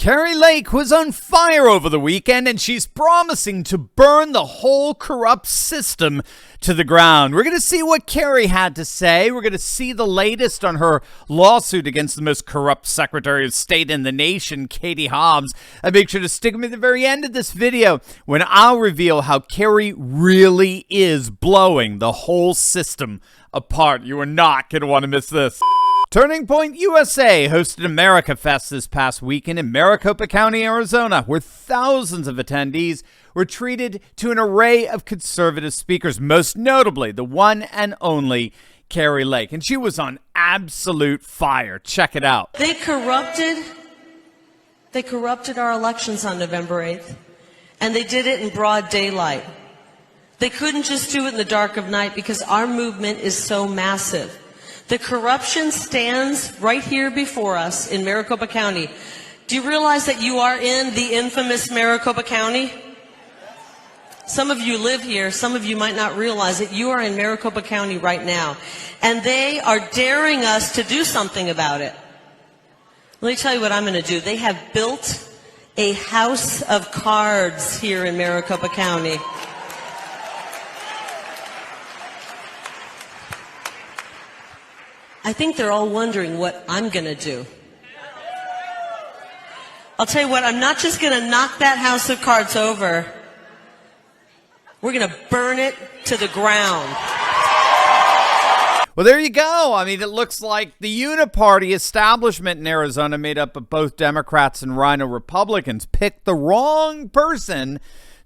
Kari Lake was on fire over the weekend, and she's promising to burn the whole corrupt system to the ground. We're going to see what Kari had to say. We're going to see the latest on her lawsuit against the most corrupt Secretary of State in the nation, Katie Hobbs. And make sure to stick with me at the very end of this video when I'll reveal how Kari really is blowing the whole system apart. You are not going to want to miss this. Turning Point USA hosted America Fest this past weekend in Maricopa County, Arizona, where thousands of attendees were treated to an array of conservative speakers, most notably the one and only Kari Lake. And she was on absolute fire. Check it out. They corrupted our elections on November 8th, and they did it in broad daylight. They couldn't just do it in the dark of night because our movement is so massive. The corruption stands right here before us in Maricopa County. Do you realize that you are in the infamous Maricopa County? Some of you live here. Some of you might not realize that you are in Maricopa County right now. And they are daring us to do something about it. Let me tell you what I'm going to do. They have built a house of cards here in Maricopa County. I think they're all wondering what I'm going to do. I'll tell you what, I'm not just going to knock that house of cards over. We're going to burn it to the ground. Well, there you go. I mean, it looks like the uniparty establishment in Arizona, made up of both Democrats and Rhino Republicans, picked the wrong person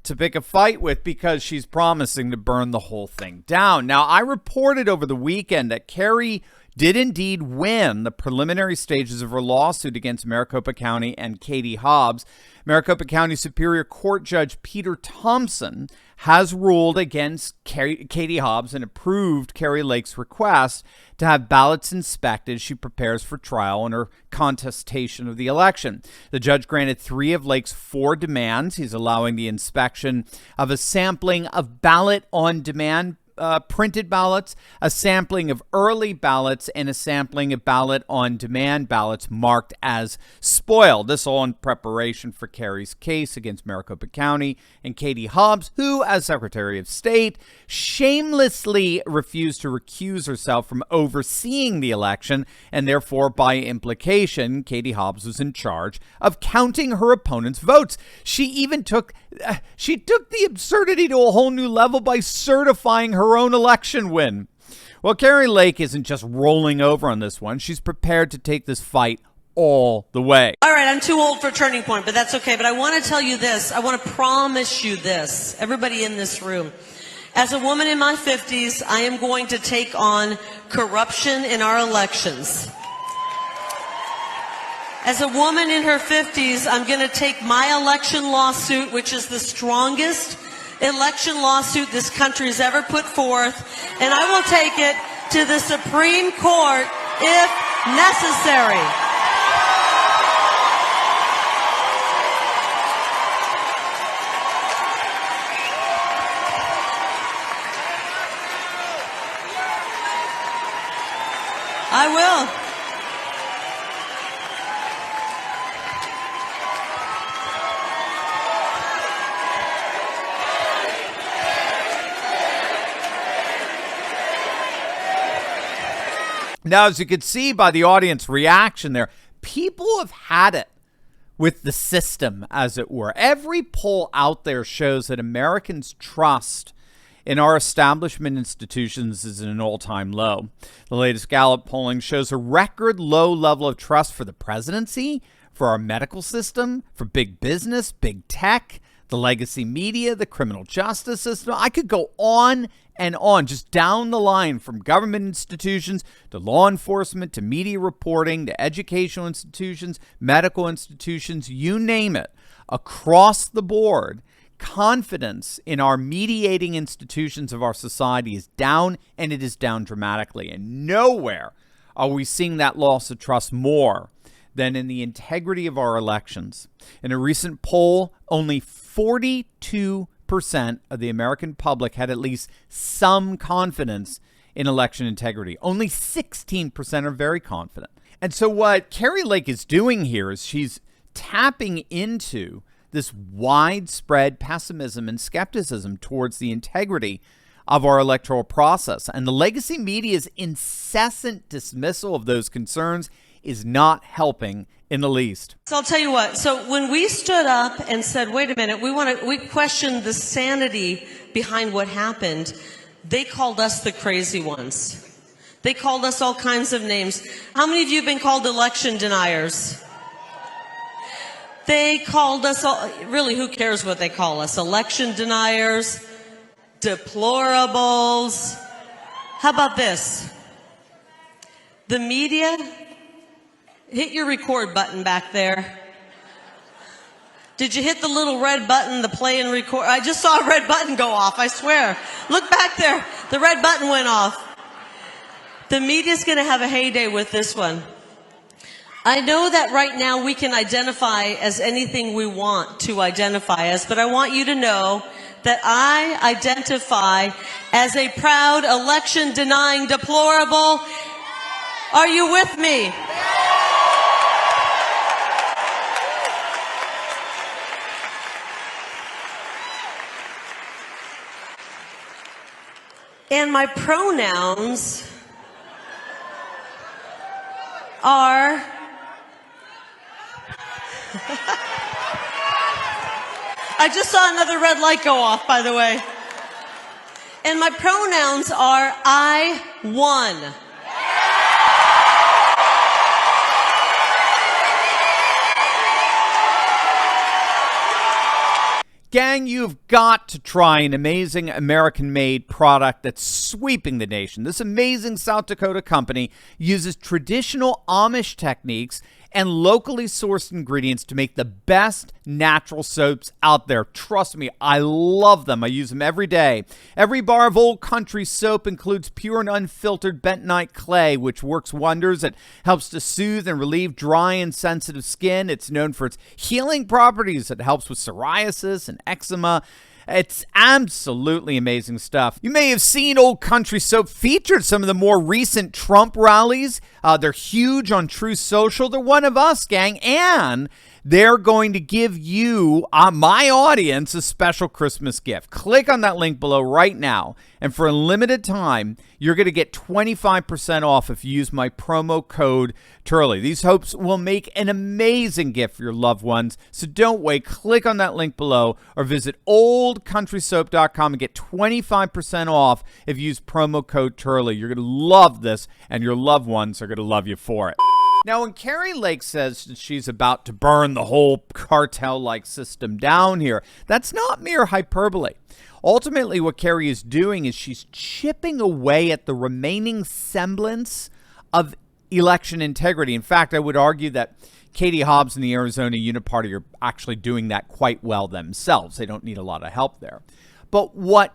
to pick a fight with because she's promising to burn the whole thing down. Now, I reported over the weekend that Kari did indeed win the preliminary stages of her lawsuit against Maricopa County and Katie Hobbs. Maricopa County Superior Court Judge Peter Thompson has ruled against Katie Hobbs and approved Kari Lake's request to have ballots inspected as she prepares for trial in her contestation of the election. The judge granted 3 of Lake's 4 demands. He's allowing the inspection of a sampling of ballot-on-demand printed ballots, a sampling of early ballots, and a sampling of ballot-on-demand ballots marked as spoiled. This all in preparation for Kari's case against Maricopa County and Katie Hobbs, who, as Secretary of State, shamelessly refused to recuse herself from overseeing the election, and therefore, by implication, Katie Hobbs was in charge of counting her opponent's votes. She even took the absurdity to a whole new level by certifying her own election win. Well, Kari Lake isn't just rolling over on this one. She's prepared to take this fight all the way. All right, I'm too old for Turning Point, but that's okay. But I want to tell you this. I want to promise you this, everybody in this room. As a woman in my 50s, I am going to take on corruption in our elections. As a woman in her 50s, I'm going to take my election lawsuit, which is the strongest election lawsuit this country has ever put forth, and I will take it to the Supreme Court if necessary. I will. Now, as you can see by the audience reaction there, people have had it with the system, as it were. Every poll out there shows that Americans' trust in our establishment institutions is at an all-time low. The latest Gallup polling shows a record low level of trust for the presidency, for our medical system, for big business, big tech, the legacy media, the criminal justice system. I could go on and on, just down the line, from government institutions to law enforcement to media reporting to educational institutions, medical institutions, you name it. Across the board, confidence in our mediating institutions of our society is down, and it is down dramatically. And nowhere are we seeing that loss of trust more than in the integrity of our elections. In a recent poll, only 42% of the American public had at least some confidence in election integrity. Only 16% are very confident. And so what Kari Lake is doing here is she's tapping into this widespread pessimism and skepticism towards the integrity of our electoral process. And the legacy media's incessant dismissal of those concerns is not helping in the least. So I'll tell you what. So when we stood up and said, wait a minute, we questioned the sanity behind what happened, they called us the crazy ones. They called us all kinds of names. How many of you have been called election deniers? They called us all, really, who cares what they call us? Election deniers, deplorables. How about this? The media, hit your record button back there. Did you hit the little red button, the play and record? I just saw a red button go off, I swear. Look back there, the red button went off. The media's going to have a heyday with this one. I know that right now we can identify as anything we want to identify as, but I want you to know that I identify as a proud election-denying deplorable. Are you with me? And my pronouns are I just saw another red light go off, by the way. And my pronouns are I won. Gang, you've got to try an amazing American-made product that's sweeping the nation. This amazing South Dakota company uses traditional Amish techniques and locally sourced ingredients to make the best natural soaps out there. Trust me, I love them. I use them every day. Every bar of Old Country soap includes pure and unfiltered bentonite clay, which works wonders. It helps to soothe and relieve dry and sensitive skin. It's known for its healing properties. It helps with psoriasis and eczema. It's absolutely amazing stuff. You may have seen Old Country soap featured some of the more recent Trump rallies. They're huge on Truth Social. They're one of us, gang, and they're going to give you, my audience, a special Christmas gift. Click on that link below right now, and for a limited time, you're going to get 25% off if you use my promo code Turley. These soaps will make an amazing gift for your loved ones, so don't wait. Click on that link below or visit oldcountrysoap.com and get 25% off if you use promo code Turley. You're going to love this, and your loved ones are going to love you for it. Now, when Kari Lake says that she's about to burn the whole cartel-like system down here, that's not mere hyperbole. Ultimately, what Kari is doing is she's chipping away at the remaining semblance of election integrity. In fact, I would argue that Katie Hobbs and the Arizona Uniparty are actually doing that quite well themselves. They don't need a lot of help there. But what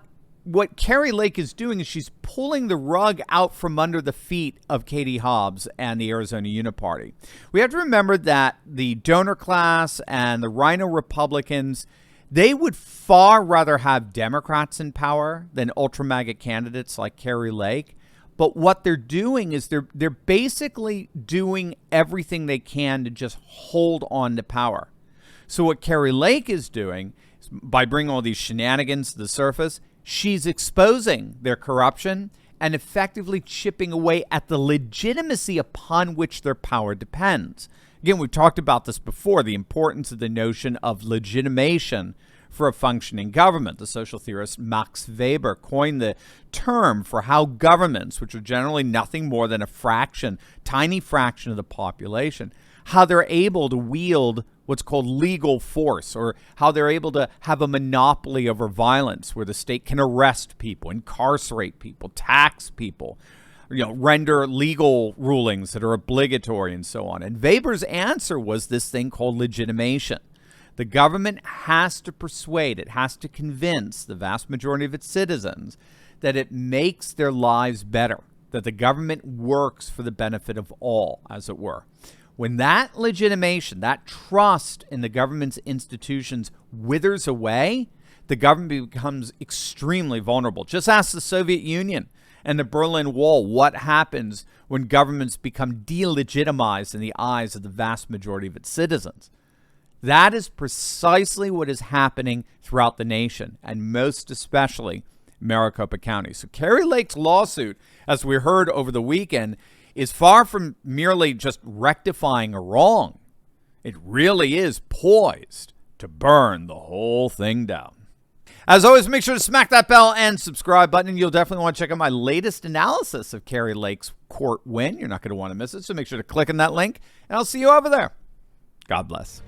Kari Lake is doing is she's pulling the rug out from under the feet of Katie Hobbs and the Arizona Uniparty. We have to remember that the donor class and the Rhino Republicans, they would far rather have Democrats in power than ultra-MAGA candidates like Kari Lake. But what they're doing is they're basically doing everything they can to just hold on to power. So what Kari Lake is doing is, by bringing all these shenanigans to the surface, she's exposing their corruption and effectively chipping away at the legitimacy upon which their power depends. Again, we've talked about this before, the importance of the notion of legitimation for a functioning government. The social theorist Max Weber coined the term for how governments, which are generally nothing more than a fraction, tiny fraction of the population, how they're able to wield what's called legal force, or how they're able to have a monopoly over violence where the state can arrest people, incarcerate people, tax people, render legal rulings that are obligatory and so on. And Weber's answer was this thing called legitimation. The government has to persuade, it has to convince the vast majority of its citizens that it makes their lives better, that the government works for the benefit of all, as it were. When that legitimation, that trust in the government's institutions withers away, the government becomes extremely vulnerable. Just ask the Soviet Union and the Berlin Wall what happens when governments become delegitimized in the eyes of the vast majority of its citizens. That is precisely what is happening throughout the nation, and most especially Maricopa County. So Kari Lake's lawsuit, as we heard over the weekend, is far from merely just rectifying a wrong. It really is poised to burn the whole thing down. As always, make sure to smack that bell and subscribe button. You'll definitely want to check out my latest analysis of Kari Lake's court win. You're not going to want to miss it, so make sure to click on that link, and I'll see you over there. God bless.